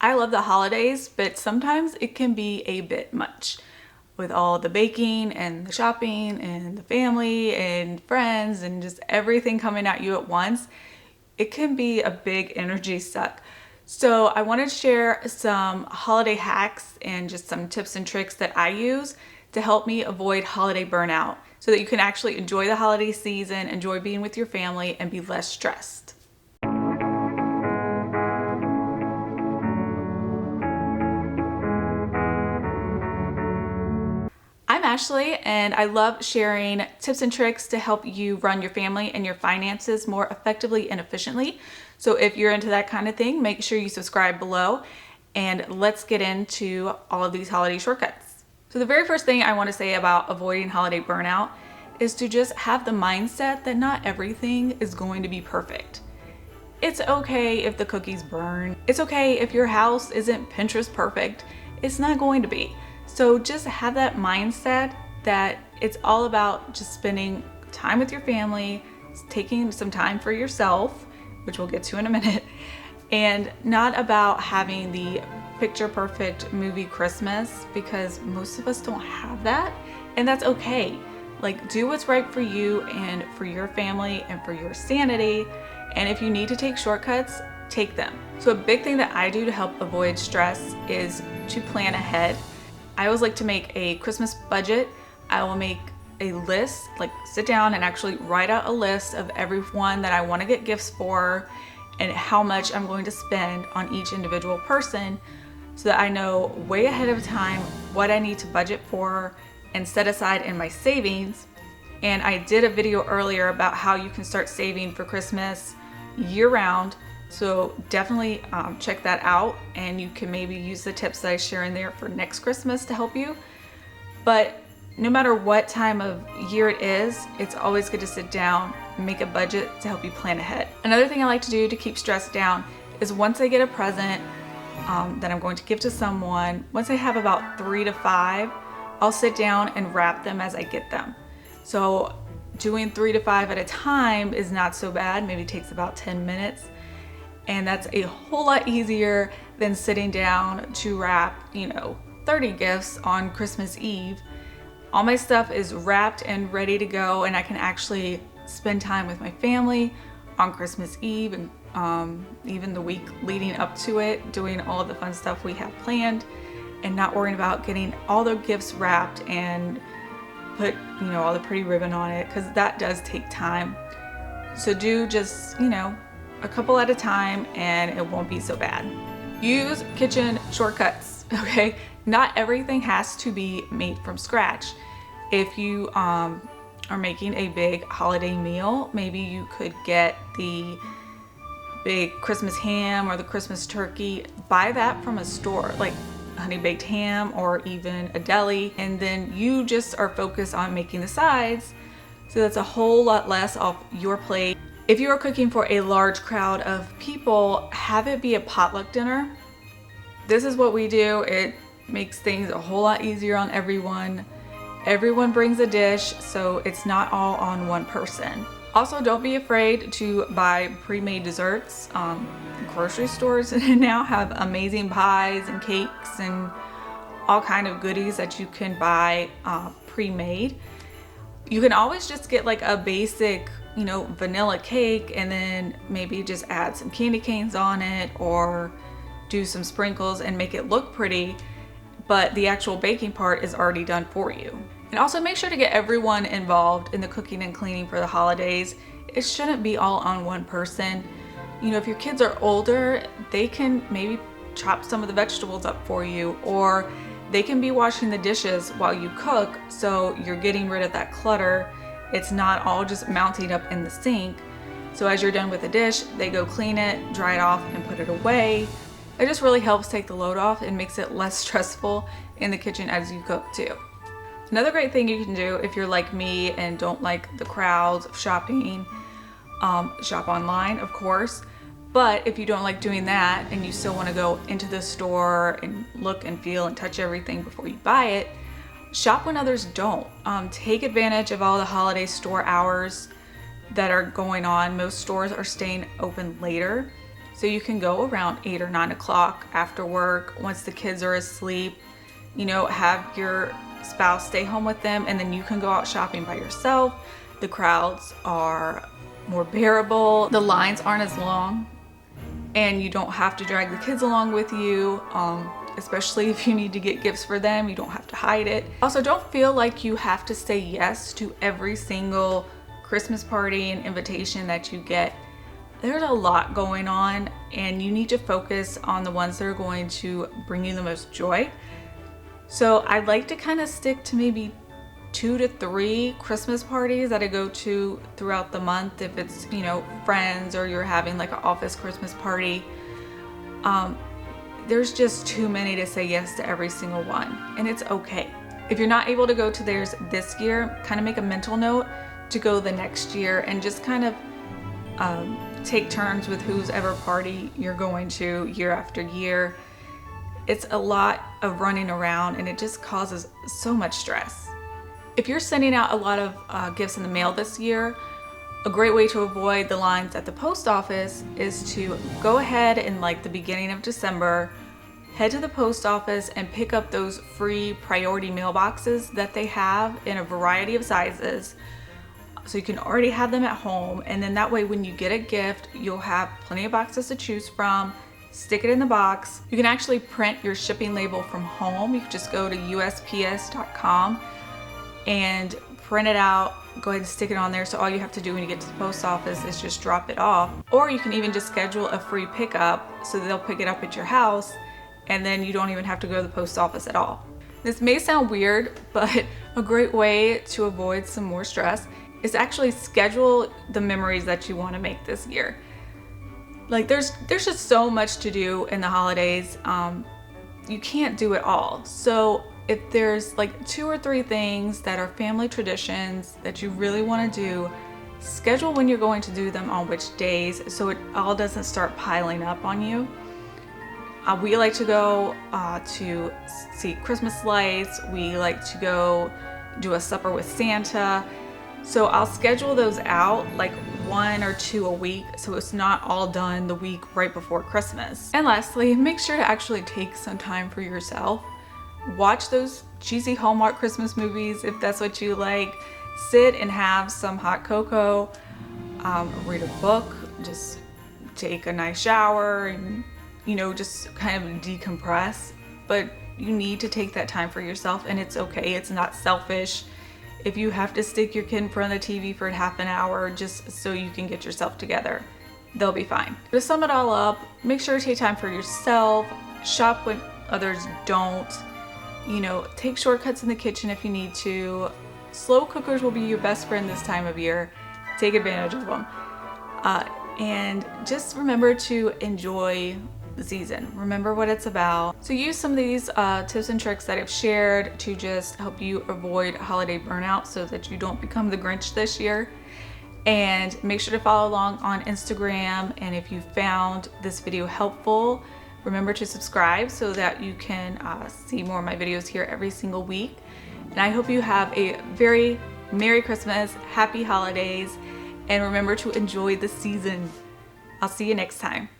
I love the holidays, but sometimes it can be a bit much with all the baking and the shopping and the family and friends and just everything coming at you at once. It can be a big energy suck. So I wanted to share some holiday hacks and just some tips and tricks that I use to help me avoid holiday burnout so that you can actually enjoy the holiday season, enjoy being with your family, and be less stressed. I'm Ashley, and I love sharing tips and tricks to help you run your family and your finances more effectively and efficiently. So if you're into that kind of thing, make sure you subscribe below, and let's get into all of these holiday shortcuts. So the very first thing I want to say about avoiding holiday burnout is to just have the mindset that not everything is going to be perfect. It's okay if the cookies burn. It's okay if your house isn't Pinterest perfect. It's not going to be. So just have that mindset that it's all about just spending time with your family, taking some time for yourself, which we'll get to in a minute, and not about having the picture perfect movie Christmas, because most of us don't have that, and that's okay. Like, do what's right for you and for your family and for your sanity, and if you need to take shortcuts, take them. So a big thing that I do to help avoid stress is to plan ahead. I always like to make a Christmas budget. I will make a list, like sit down and actually write out a list of everyone that I want to get gifts for and how much I'm going to spend on each individual person, so that I know way ahead of time what I need to budget for and set aside in my savings. And I did a video earlier about how you can start saving for Christmas year round. So definitely check that out, and you can maybe use the tips that I share in there for next Christmas to help you. But no matter what time of year it is, it's always good to sit down and make a budget to help you plan ahead. Another thing I like to do to keep stress down is once I get a present that I'm going to give to someone, once I have about 3 to 5, I'll sit down and wrap them as I get them. So doing 3 to 5 at a time is not so bad, maybe takes about 10 minutes. And that's a whole lot easier than sitting down to wrap, 30 gifts on Christmas Eve. All my stuff is wrapped and ready to go, and I can actually spend time with my family on Christmas Eve and even the week leading up to it, doing all of the fun stuff we have planned and not worrying about getting all the gifts wrapped and put, all the pretty ribbon on it, because that does take time. So do just, a couple at a time, and it won't be so bad. Use kitchen shortcuts, okay? Not everything has to be made from scratch. If you are making a big holiday meal, maybe you could get the big Christmas ham or the Christmas turkey. Buy that from a store, like honey baked ham or even a deli, and then you just are focused on making the sides, so that's a whole lot less off your plate. If you are cooking for a large crowd of people, have it be a potluck dinner. This is what we do. It makes things a whole lot easier on everyone. Everyone brings a dish, so it's not all on one person. Also, don't be afraid to buy pre-made desserts. Grocery stores now have amazing pies and cakes and all kind of goodies that you can buy pre-made. You can always just get like a basic vanilla cake, and then maybe just add some candy canes on it or do some sprinkles and make it look pretty, but the actual baking part is already done for you. And also make sure to get everyone involved in the cooking and cleaning for the holidays. It shouldn't be all on one person. If your kids are older, they can maybe chop some of the vegetables up for you, or they can be washing the dishes while you cook, so you're getting rid of that clutter. It's not all just mounting up in the sink. So as you're done with the dish, they go clean it, dry it off, and put it away. It just really helps take the load off and makes it less stressful in the kitchen as you cook too. Another great thing you can do if you're like me and don't like the crowds of shopping, shop online, of course. But if you don't like doing that and you still want to go into the store and look and feel and touch everything before you buy it, shop when others don't. Take advantage of all the holiday store hours that are going on. Most stores are staying open later. So you can go around 8 or 9 o'clock after work, once the kids are asleep, you know, have your spouse stay home with them, and then you can go out shopping by yourself. The crowds are more bearable, the lines aren't as long, and you don't have to drag the kids along with you, especially if you need to get gifts for them. You don't have to hide it. Also, don't feel like you have to say yes to every single Christmas party and invitation that you get. There's a lot going on, and you need to focus on the ones that are going to bring you the most joy. So I'd like to kind of stick to maybe 2 to 3 Christmas parties that I go to throughout the month. If it's, you know, friends, or you're having like an office Christmas party, there's just too many to say yes to every single one, and it's okay. If you're not able to go to theirs this year, kind of make a mental note to go the next year, and just kind of take turns with whose ever party you're going to year after year. It's a lot of running around, and it just causes so much stress. If you're sending out a lot of gifts in the mail this year, a great way to avoid the lines at the post office is to go ahead in like the beginning of December, head to the post office and pick up those free priority mailboxes that they have in a variety of sizes. So you can already have them at home, and then that way when you get a gift, you'll have plenty of boxes to choose from. Stick it in the box. You can actually print your shipping label from home. You can just go to USPS.com and print it out, go ahead and stick it on there. So all you have to do when you get to the post office is just drop it off. Or you can even just schedule a free pickup, so they'll pick it up at your house, and then you don't even have to go to the post office at all. This may sound weird, but a great way to avoid some more stress is actually schedule the memories that you want to make this year. Like there's just so much to do in the holidays. You can't do it all. So if there's like 2 or 3 things that are family traditions that you really want to do, schedule when you're going to do them on which days, so it all doesn't start piling up on you. We like to go to see Christmas lights. We like to go do a supper with Santa. So I'll schedule those out like 1 or 2 a week, so it's not all done the week right before Christmas. And lastly, make sure to actually take some time for yourself. Watch those cheesy Hallmark Christmas movies if that's what you like. Sit and have some hot cocoa, read a book, just take a nice shower, and you know, just kind of decompress. But you need to take that time for yourself, and it's okay. It's not selfish if you have to stick your kid in front of the TV for half an hour just so you can get yourself together. They'll be fine. To sum it all up, make sure to take time for yourself. Shop when others don't. You know, take shortcuts in the kitchen if you need to. Slow cookers will be your best friend this time of year. Take advantage of them. And just remember to enjoy the season. Remember what it's about. So use some of these tips and tricks that I've shared to just help you avoid holiday burnout so that you don't become the Grinch this year. And make sure to follow along on Instagram. And if you found this video helpful, remember to subscribe so that you can see more of my videos here every single week. And I hope you have a very Merry Christmas, Happy Holidays, and remember to enjoy the season. I'll see you next time.